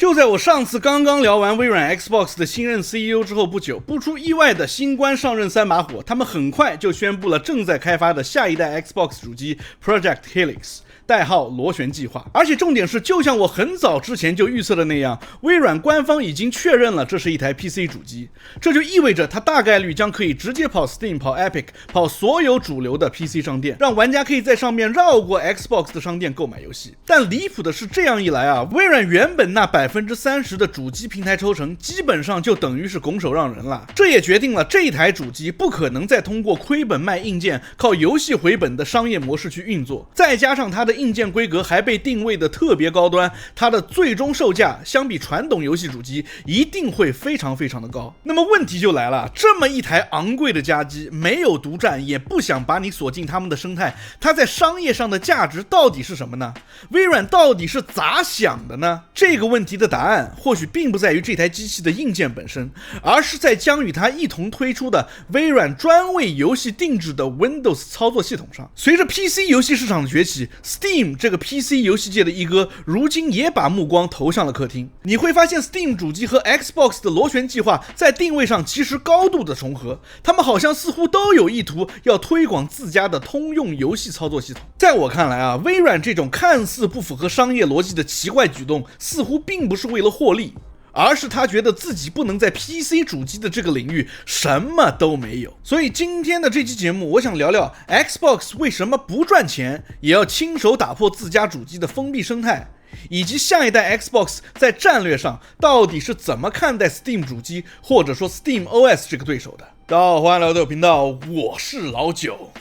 就在我上次剛剛聊完微軟 Xbox 的新任 CEO 之後不久，不出意外的新官上任三把火，他们很快就宣布了正在開發的下一代 Xbox 主機 Project Helix。代號螺旋計劃，而且重點是，就像我很早之前就預測的那樣，微軟官方已經確認了這是一台 PC 主機，這就意味着它大概率將可以直接跑 Steam、跑 Epic、跑所有主流的 PC 商店，讓玩家可以在上面繞過 Xbox 的商店購買遊戲。但離譜的是，這樣一來啊，微軟原本那30%的主機平台抽成，基本上就等於是拱手讓人了。這也決定了這台主機不可能再通過虧本賣硬件、靠遊戲回本的商業模式去運作，再加上它的硬件規格還被定位的特別高端，它的最終售價相比傳統遊戲主機一定會非常非常的高。那麼問題就來了，這麼一台昂貴的家機，沒有獨佔，也不想把你鎖進他們的生態，它在商業上的價值到底是什麼呢？微軟到底是咋想的呢？這個問題的答案或許並不在於這台機器的硬件本身，而是在將與它一同推出的微軟專為遊戲定制的 Windows 操作系統上。隨着 PC 遊戲市場的崛起， Steam 這個 PC 遊戲界的一哥，如今也把目光投向了客廳。你會發現 Steam 主機和 Xbox 的螺旋計劃在定位上其實高度的重合，他們好像似乎都有意圖要推廣自家的通用遊戲操作系統。在我看來啊，微軟這種看似不符合商業邏輯的奇怪舉動，似乎並不是為了獲利，而是他覺得自己不能在 PC 主機的這個領域什麼都沒有。所以今天的這期節目，我想聊聊 Xbox 為什麼不賺錢也要親手打破自家主機的封閉生態，以及下一代 Xbox 在戰略上到底是怎麼看待 Steam 主機或者說 Steam OS 這個對手的。大家好，歡迎來到頻道，我是老九。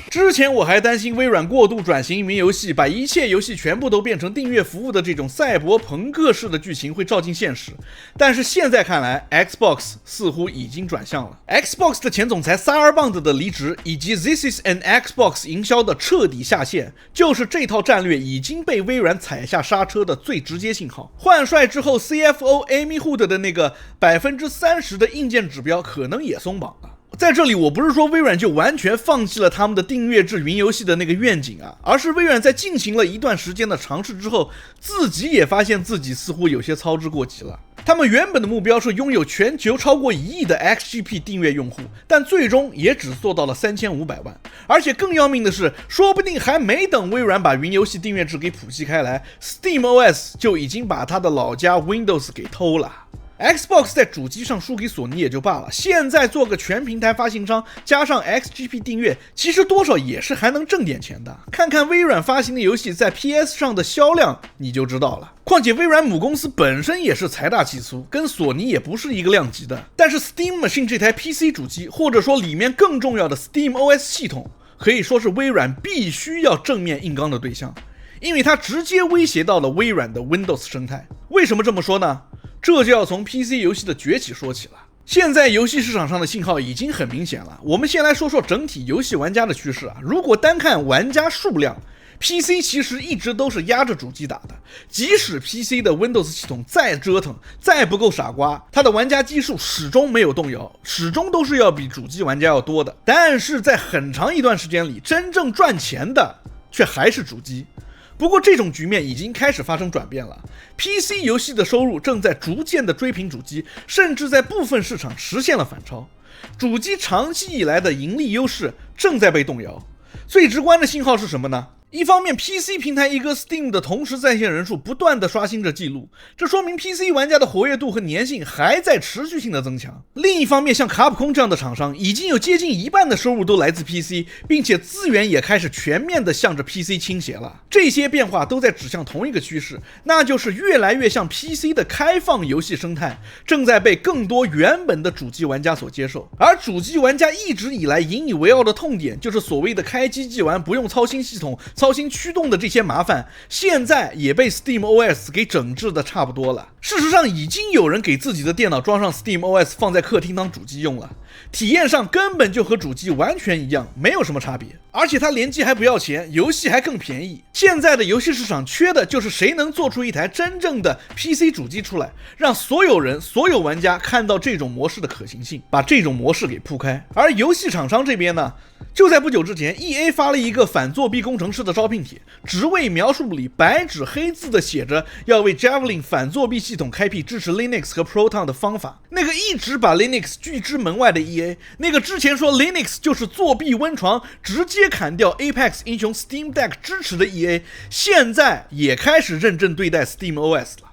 之前我還擔心微軟過度轉型雲遊戲，把一切遊戲全部都變成訂閱服務的這種賽博朋克式的劇情會照進現實，但是現在看來 Xbox 似乎已經轉向了。Xbox 的前總裁薩爾邦德的離職，以及 This is an Xbox 營銷的徹底下線，就是這套戰略已經被微軟踩下剎車的最直接信號。換帥之後 CFO Amy Hood 的那個30%的硬件指標可能也鬆綁了。在這裡我不是說微軟就完全放棄了他們的訂閱制雲遊戲的那個願景啊，而是微軟在進行了一段時間的嘗試之後，自己也發現自己似乎有些操之過急了。他們原本的目標是擁有全球超過1億的 XGP 訂閱用戶，但最終也只做到了3500萬。而且更要命的是，說不定還沒等微軟把雲遊戲訂閱制給普及開來， SteamOS 就已經把他的老家 Windows 給偷了。Xbox 在主機上輸給索尼也就罷了，現在做個全平台發行商，加上 XGP 訂閱，其實多少也是還能掙點錢的。看看微軟發行的遊戲在 PS 上的銷量，你就知道了。況且微軟母公司本身也是財大氣粗，跟索尼也不是一個量級的。但是 Steam Machine 這台 PC 主機，或者說裡面更重要的 SteamOS 系統，可以說是微軟必須要正面硬剛的對象，因為它直接威脅到了微軟的 Windows 生態。為什麼這麼說呢？這就要從 PC 遊戲的崛起說起了。現在遊戲市場上的信號已經很明顯了。我們先來說說整體遊戲玩家的趨勢啊。如果單看玩家數量， PC 其實一直都是壓着主機打的。即使 PC 的 Windows 系統再折騰，再不夠傻瓜，它的玩家基數始終沒有動搖，始終都是要比主機玩家要多的。但是在很長一段時間裡，真正賺錢的卻還是主機。不過這種局面已經開始發生轉變了， PC 遊戲的收入正在逐漸的追平主機，甚至在部分市場實現了反超。主機長期以來的盈利優勢正在被動搖。最直觀的信號是什麼呢？一方面 PC 平台一哥 Steam 的同时在線人数不斷地刷新着記錄，這說明 PC 玩家的活躍度和粘性還在持續性的增強。另一方面，像卡普空這樣的廠商已經有接近一半的收入都來自 PC， 並且資源也開始全面地向着 PC 傾斜了。這些變化都在指向同一個趨勢，那就是越來越像 PC 的開放遊戲生態正在被更多原本的主機玩家所接受。而主機玩家一直以來引以为傲的痛點，就是所謂的開機即玩，不用操心系統、操心驅動的這些麻煩，現在也被 SteamOS 給整治的差不多了。事實上，已經有人給自己的電腦裝上 SteamOS 放在客廳當主機用了。體驗上根本就和主機完全一樣，沒有什麼差別。而且它聯機還不要錢，遊戲還更便宜。現在的遊戲市場缺的就是誰能做出一台真正的 PC 主機出來，讓所有人、所有玩家看到这種模式的可行性，把这種模式給鋪開。而遊戲廠商這邊呢，就在不久之前 ，EA 發了一個反作弊工程師的招聘帖，職位描述裡白紙黑字的寫着要為 Javelin 反作弊系統開闢支持 Linux 和 Proton 的方法。那個一直把 Linux 拒之門外的 EA， 那個之前說 Linux 就是作弊溫床，直接砍掉 Apex 英雄 Steam Deck 支持的 EA， 現在也開始認真對待 Steam OS 了。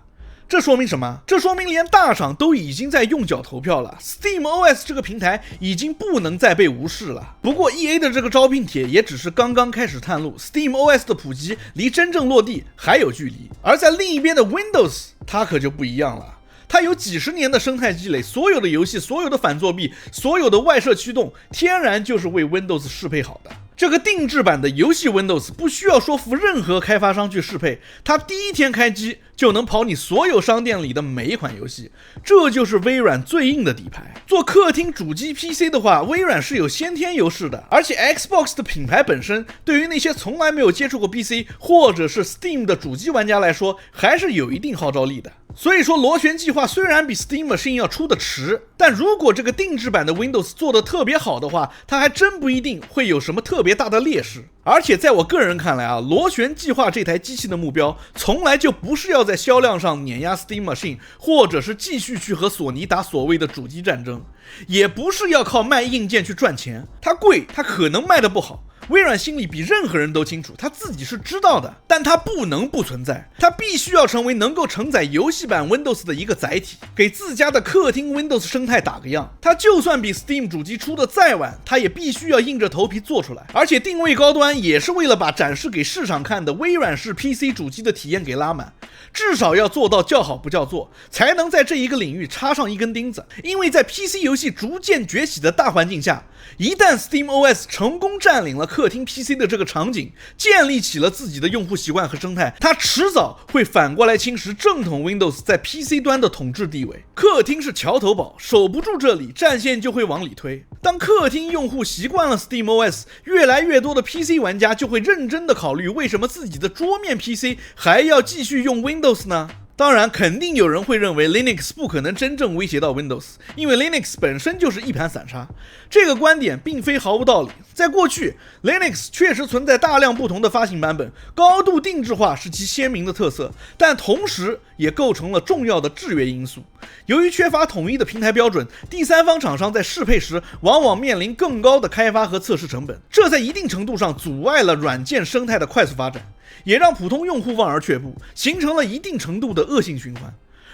這說明什麼？這說明連大廠都已經在用腳投票了 ，Steam OS 這個平台已經不能再被無視了。不過 EA 的這個招聘帖也只是剛剛開始探路 ，Steam OS 的普及離真正落地還有距離。而在另一邊的 Windows， 它可就不一樣了。它有幾十年的生態積累，所有的遊戲、所有的反作弊、所有的外設驅動，天然就是為 Windows 適配好的。這個定制版的遊戲 Windows 不需要說服任何開發商去適配，它第一天開機就能跑你所有商店裡的每一款遊戲，這就是微軟最硬的底牌。做客廳主機 PC 的話，微軟是有先天優勢的，而且 Xbox 的品牌本身對於那些從來沒有接觸過 PC 或者是 Steam 的主機玩家來說，還是有一定號召力的。所以說螺旋計劃雖然比 Steam Machine 要出的遲，但如果這個定制版的 Windows 做得特別好的話，它還真不一定會有什麼特別大的劣勢。而且在我個人看來啊，螺旋計劃這台機器的目標從來就不是要在銷量上碾壓 Steam Machine， 或者是繼續去和索尼打所謂的主機戰爭，也不是要靠賣硬件去賺錢。它貴，它可能賣得不好，微軟心裡比任何人都清楚，他自己是知道的，但他不能不存在，他必須要成為能夠承載遊戲版 Windows 的一個載體，給自家的客廳 Windows 生態打個樣。他就算比 Steam 主機出的再晚，他也必須要硬着頭皮做出來，而且定位高端也是為了把展示給市場看的微軟式 PC 主機的體驗給拉滿，至少要做到叫好不叫座，才能在這一個領域插上一根釘子。因為在 PC 遊戲逐漸崛起的大環境下，一旦 Steam OS 成功佔領了客廳 PC 的這個場景，建立起了自己的用戶習慣和生態，它遲早會反過來侵蝕正統 Windows 在 PC 端的統治地位。客廳是橋頭堡，守不住這裡，戰線就會往裡推。當客廳用戶習慣了 Steam OS， 越來越多的 PC 玩家就會認真的考慮，為什麼自己的桌面 PC 還要繼續用 Windows 呢？當然，肯定有人會認為 Linux 不可能真正威脅到 Windows， 因為 Linux 本身就是一盤散沙。這個觀點並非毫無道理。在過去 ，Linux 確實存在大量不同的發行版本，高度定制化是其鮮明的特色，但同時也構成了重要的制約因素。由於缺乏統一的平台標準，第三方廠商在適配時往往面臨更高的開發和測試成本，這在一定程度上阻礙了軟件生態的快速發展，也讓普通用戶望而卻步，形成了一定程度的惡性循環。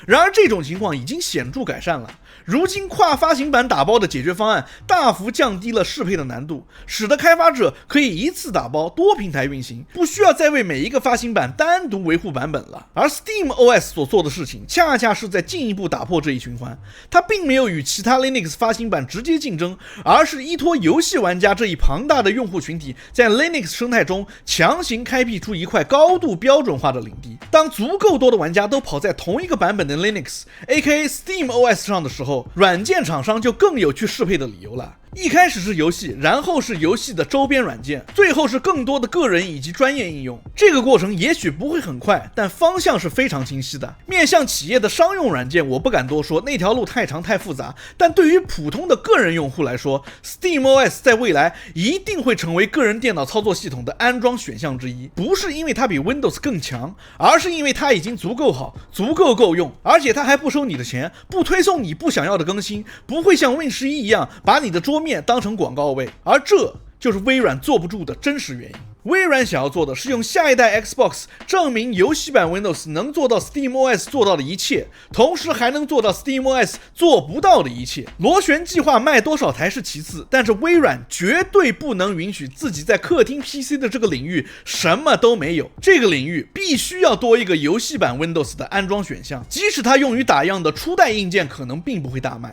然而這種情況已經顯著改善了，如今跨發行版打包的解決方案大幅降低了適配的難度，使得開發者可以一次打包多平台運行，不需要再為每一個發行版單獨維護版本了。而 Steam OS 所做的事情恰恰是在進一步打破這一循環，它並沒有與其他 Linux 發行版直接競爭，而是依托遊戲玩家這一龐大的用戶群體，在 Linux 生態中強行開闢出一塊高度標準化的領地。當足夠多的玩家都跑在同一個版本的Linux aka Steam OS 上的時候，軟件廠商就更有去適配的理由了。一開始是遊戲，然後是遊戲的周邊軟件，最後是更多的個人以及專業應用。這個過程也許不會很快，但方向是非常清晰的。面向企業的商用軟件，我不敢多說，那條路太長太複雜。但對於普通的個人用戶來說， Steam OS 在未來一定會成為個人電腦操作系統的安裝選項之一。不是因為它比 Windows 更強，而是因為它已經足夠好，足夠用，而且它還不收你的錢，不推送你不想要的更新，不會像 Win11 一樣把你的桌面當成廣告位，而這就是微軟坐不住的真實原因。微軟想要做的是用下一代 Xbox 證明遊戲版 Windows 能做到 Steam OS 做到的一切，同時還能做到 Steam OS 做不到的一切。螺旋計劃賣多少台是其次，但是微軟絕對不能允許自己在客廳 PC 的這個領域什麼都沒有。這個領域必須要多一個遊戲版 Windows 的安裝選項，即使它用於打樣的初代硬件可能並不會大賣。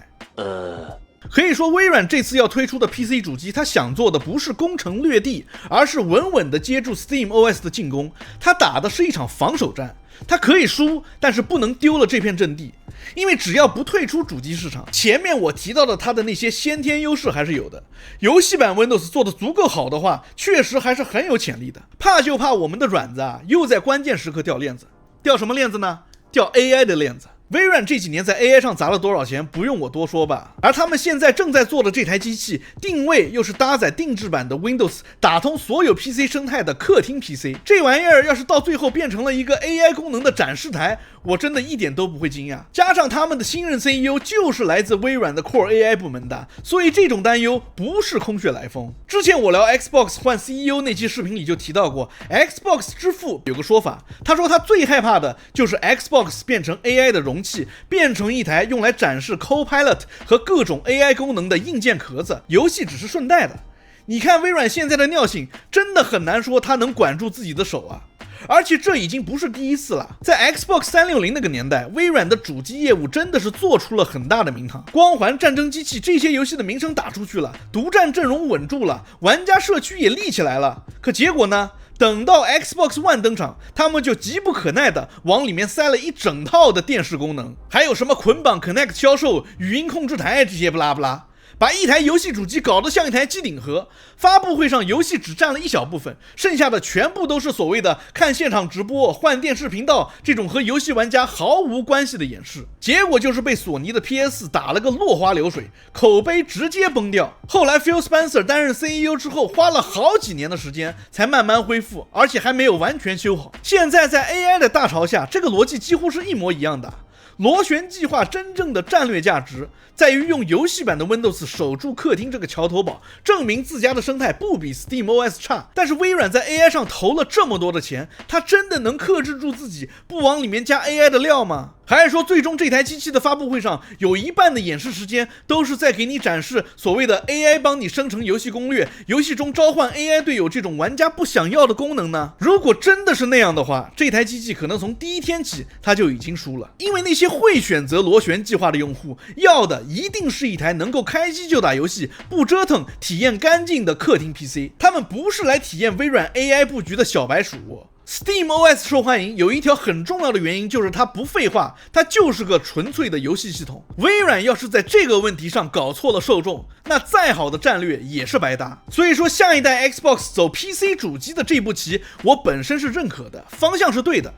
可以說，微軟這次要推出的 PC 主機，它想做的不是攻城略地，而是穩穩地接住 Steam OS 的進攻。它打的是一場防守戰，它可以輸，但是不能丟了這片陣地。因為只要不退出主機市场，前面我提到的它的那些先天優勢還是有的。遊戲版 Windows 做得足夠好的話，確實還是很有潛力的。怕就怕我們的軟子啊，又在關鍵時刻掉鏈子。掉什麼鏈子呢？掉 AI 的鏈子。微軟這幾年在 AI 上砸了多少錢，不用我多說吧。而他們現在正在做的這台機器，定位又是搭載定制版的 Windows， 打通所有 PC 生態的客廳 PC。这玩意兒要是到最後變成了一個 AI 功能的展示台，我真的一點都不會驚訝。加上他們的新任 CEO 就是來自微軟的 Core AI 部門的，所以這種擔憂不是空穴來風。之前我聊 Xbox 換 CEO 那期視頻裡就提到過 ，Xbox 之父有個說法，他說他最害怕的就是 Xbox 變成 AI 的容器，變成一台用來展示 Copilot 和各種 AI 功能的硬件殼子，遊戲只是順帶的。你看微軟現在的尿性，真的很難說它能管住自己的手啊。而且這已經不是第一次了，在 Xbox 360那個年代，微軟的主機業務真的是做出了很大的名堂。光環、戰爭機器這些遊戲的名聲打出去了，獨佔陣容穩住了，玩家社區也立起來了。可結果呢？等到 Xbox One 登場，他們就急不可耐的往裡面塞了一整套的電視功能，還有什麼捆綁 Connect 銷售、語音控制台這些不拉不拉，把一台遊戲主機搞得像一台機頂盒。發布會上，遊戲只佔了一小部分，剩下的全部都是所謂的看現場直播、換電視頻道這種和遊戲玩家毫無關係的演示。結果就是被索尼的 PS4 打了個落花流水，口碑直接崩掉。後來 Phil Spencer 擔任 CEO 之後，花了好幾年的時間才慢慢恢復，而且還沒有完全修好。現在在 AI 的大潮下，這個邏輯幾乎是一模一樣的。螺旋計劃真正的戰略價值在於用遊戲版的 Windows 守住客廳這個橋頭堡，證明自家的生態不比 SteamOS 差。但是微軟在 AI 上投了這麼多的錢，它真的能克制住自己不往裡面加 AI 的料嗎？還是說最終這台機器的發布會上有一半的演示時間都是在給你展示所謂的 AI 幫你生成遊戲攻略，遊戲中召喚 AI 隊友這種玩家不想要的功能呢？如果真的是那樣的話，這台機器可能從第一天起它就已經輸了，因為那些會選擇螺旋計劃的用戶要的一定是一台能夠開機就打遊戲、不折騰、體驗乾淨的客廳 PC， 他們不是來體驗微軟 AI 布局的小白鼠。SteamOS 受歡迎有一條很重要的原因，就是它不廢話，它就是個純粹的遊戲系統。微軟要是在這個問題上搞錯了受眾，那再好的戰略也是白搭。所以說下一代 Xbox 走 PC 主機的這步棋，我本身是認可的，方向是對的。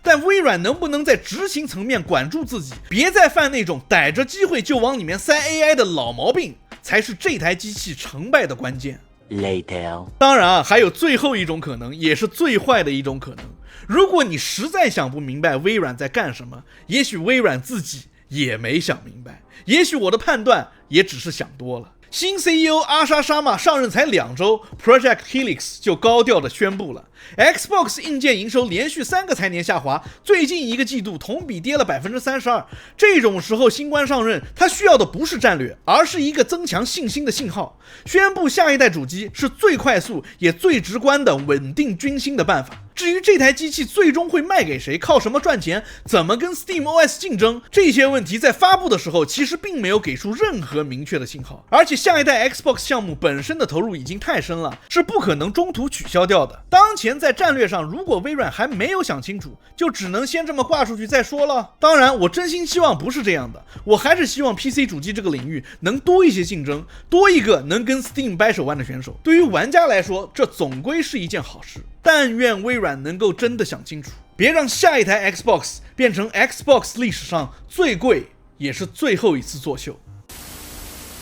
但微軟能不能在執行層面管住自己，別再犯那種逮着機會就往裡面塞 AI 的老毛病，才是這台機器成敗的關鍵。Later. 當然啊，還有最後一種可能，也是最壞的一種可能。如果你實在想不明白微軟在幹什麼，也許微軟自己也沒想明白，也許我的判斷也只是想多了。新 CEO 阿莎沙瑪上任才2周 ，Project Helix 就高調的宣布了 Xbox 硬件營收連續3個財年下滑，最近一個季度同比跌了 32%。這種時候新官上任，他需要的不是戰略，而是一個增強信心的信號。宣布下一代主機是最快速也最直觀的穩定軍心的辦法。至於這台機器最終會賣給誰，靠什麼賺錢，怎麼跟 SteamOS 競爭，這些問題在發布的時候其實並沒有給出任何明確的信號。而且下一代 Xbox 項目本身的投入已經太深了，是不可能中途取消掉的。當前在戰略上，如果微軟還沒有想清楚，就只能先這麼掛出去再說了。當然，我真心希望不是這樣的，我還是希望 PC 主機這個領域能多一些競爭，多一個能跟 Steam 掰手腕的選手。對於玩家來說，這總歸是一件好事。但願微軟能夠真的想清楚，別讓下一台 Xbox 變成 Xbox 歷史上最貴也是最後一次作秀。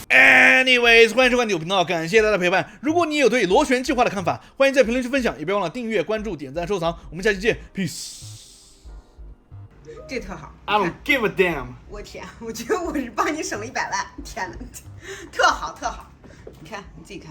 Anyways， 歡迎收看我頻道，感謝大家的陪伴。如果你有對螺旋計劃的看法，歡迎在評論區分享，也別忘了訂閱、關注、點讚、收藏。我們下期見 ，Peace。這特好 I don't give a damn。我天，我覺得我是幫你省了100万，天哪，特好特好。你看，你自己看。